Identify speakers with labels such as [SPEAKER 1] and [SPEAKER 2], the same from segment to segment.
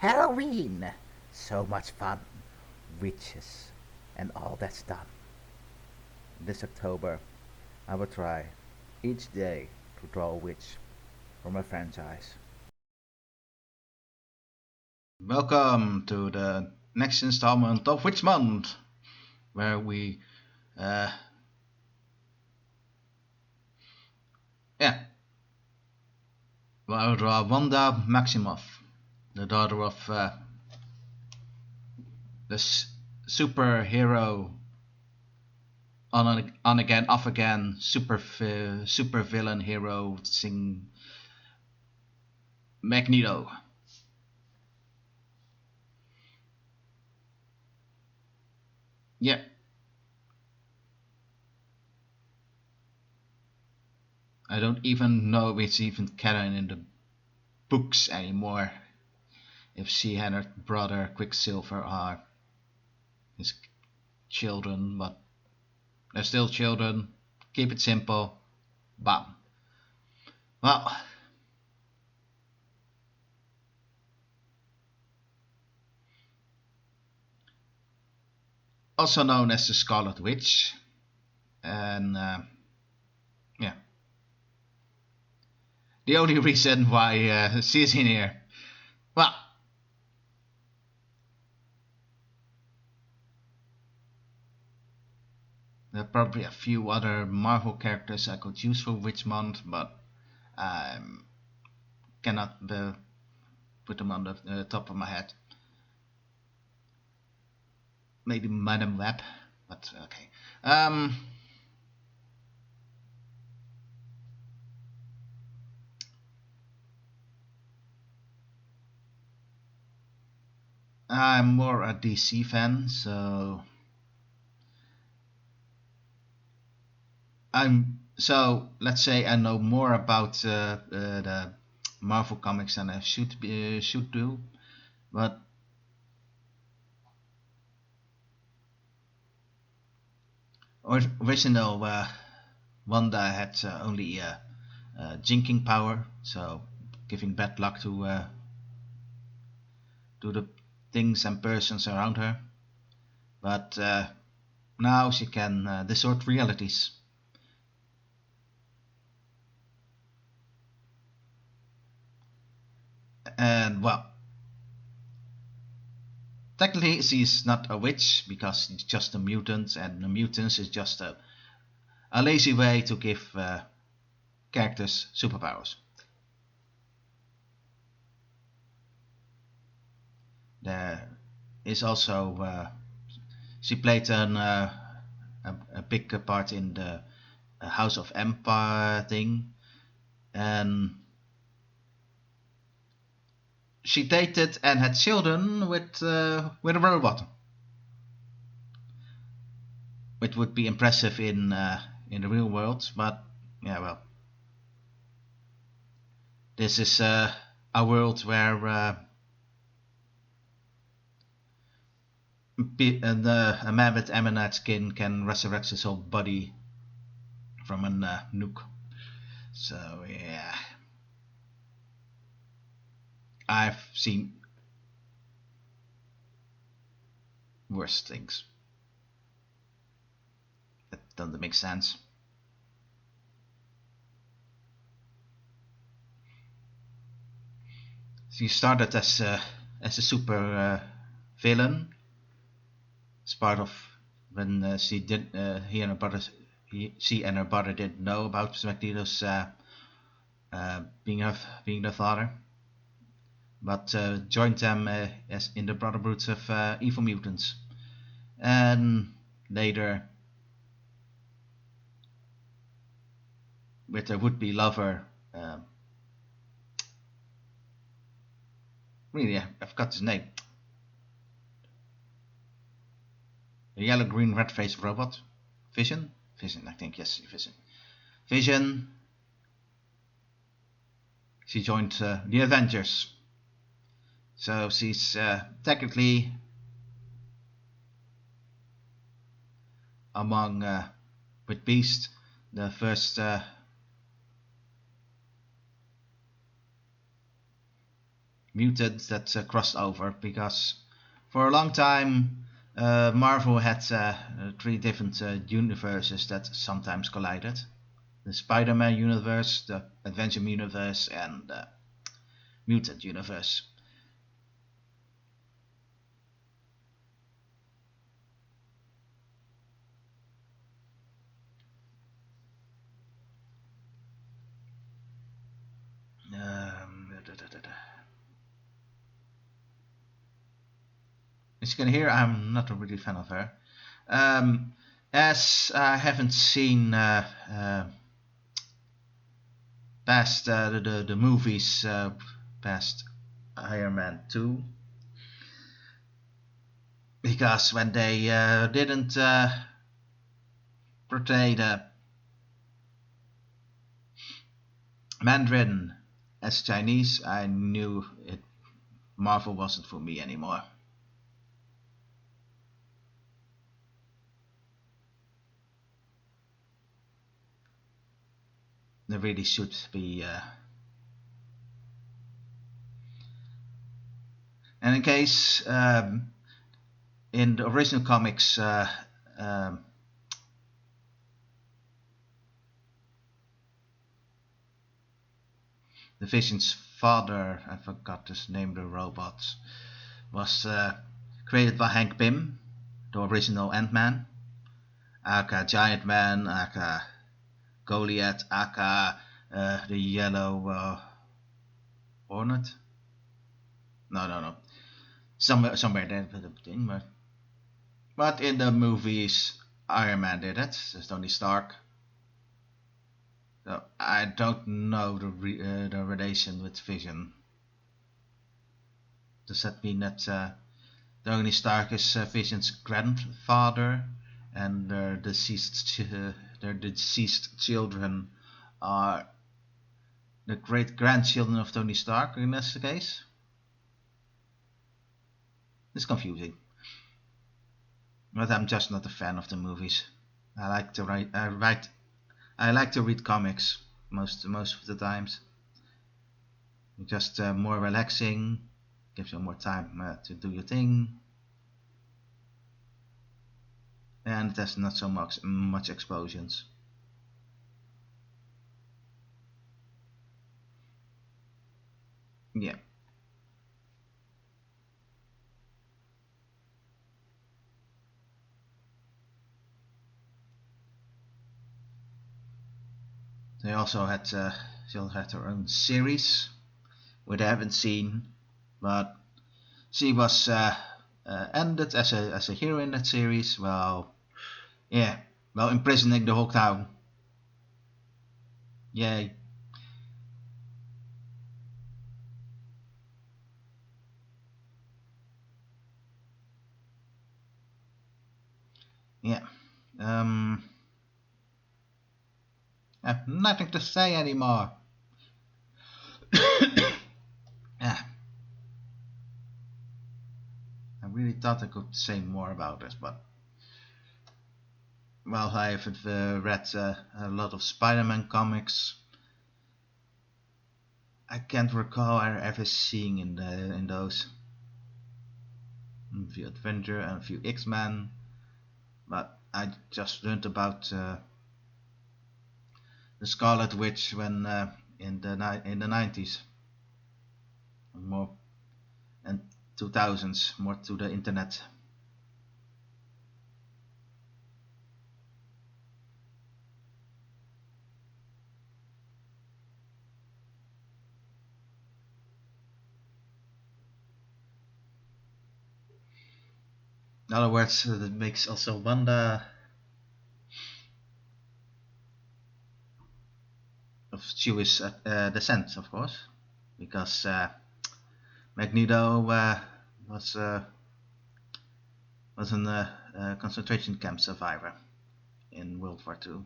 [SPEAKER 1] Halloween! So much fun. Witches and all that's done. This October, I will try each day to draw a witch from a franchise.
[SPEAKER 2] Welcome to the next installment of Witch Month, where we, uh, yeah, will draw Wanda Maximoff, the daughter of the superhero on again, off again, super villain hero sing Magneto. Yeah, I don't even know if it's even canon in the books anymore. If she and her brother Quicksilver are his children, but they're still children. Keep it simple. Bam. Well, also known as the Scarlet Witch, and yeah, the only reason why she's in here, well, there are probably a few other Marvel characters I could use for Witch Month, but I cannot put them on the top of my head. Maybe Madam Web, but okay. I'm more a DC fan, so let's say I know more about the Marvel comics than I should do, but original Wanda had only jinking power, so giving bad luck to the things and persons around her. But now she can distort realities. And well, technically she's not a witch because she's just a mutant, and the mutants is just a lazy way to give characters superpowers. There is also she played a big part in the House of Empire thing, and she dated and had children with a robot, which would be impressive in the real world. But yeah, well, this is a world where a man with ammonite skin can resurrect his whole body from a nuke. So yeah, I've seen worse things. That doesn't make sense. She started as a super villain. As part of when he and her brother, she and her brother didn't know about Magneto's being the father, but joined them as in the Brotherhoods of Evil Mutants, and later with her would-be lover. Really, I forgot his name. The yellow, green, red-faced robot, Vision. Vision, I think, yes, Vision. Vision. She joined the Avengers, so she's technically among with Beast the first mutants that crossed over, because for a long time Marvel had three different universes that sometimes collided: the Spider-Man universe, the Avenger universe, and the Mutant universe. As you can hear, I'm not a really fan of her. Um, as I haven't seen past the movies past Iron Man 2, because when they didn't portray the Mandarin as Chinese, I knew Marvel wasn't for me anymore. There really should be. And in case in the original comics, um, the Vision's father, I forgot his name, the robot, was created by Hank Pym, the original Ant-Man, aka Giant Man, aka Goliath, aka the Yellow Hornet. No. Somewhere there, but in the movies, Iron Man did it. It's Tony Stark. So I don't know the relation with Vision. Does that mean that Tony Stark is Vision's grandfather, and their deceased children are the great grandchildren of Tony Stark? In this case, it's confusing. But I'm just not a fan of the movies. I like to write. I like to read comics most of the times. Just more relaxing, gives you more time to do your thing, and there's not so much explosions. Yeah. They also had still had her own series, which I haven't seen, but she was ended as a hero in that series. Well, yeah, well, imprisoning the whole town. Yay. Yeah. I have nothing to say anymore. Yeah. I really thought I could say more about this, but well, I haven't read a lot of Spider-Man comics. I can't recall ever seeing in those. A few Avenger and a few X-Men, but I just learned about the Scarlet Witch when in the 90s, more, and 2000s, more to the internet. In other words, that makes also Wanda of Jewish descent, of course, because Magneto was a concentration camp survivor in World War II.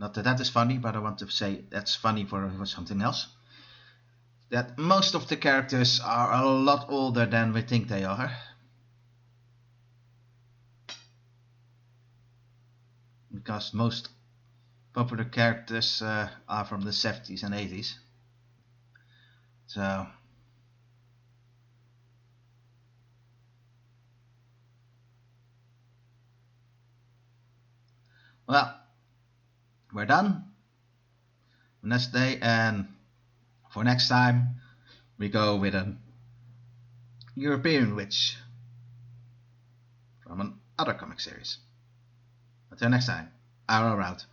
[SPEAKER 2] Not that is funny, but I want to say that's funny for something else. That most of the characters are a lot older than we think they are. because most popular characters are from the 70s and 80s. So, well, we're done. Next day, and for next time, we go with an European witch from another comic series. Until next time, Arrow out.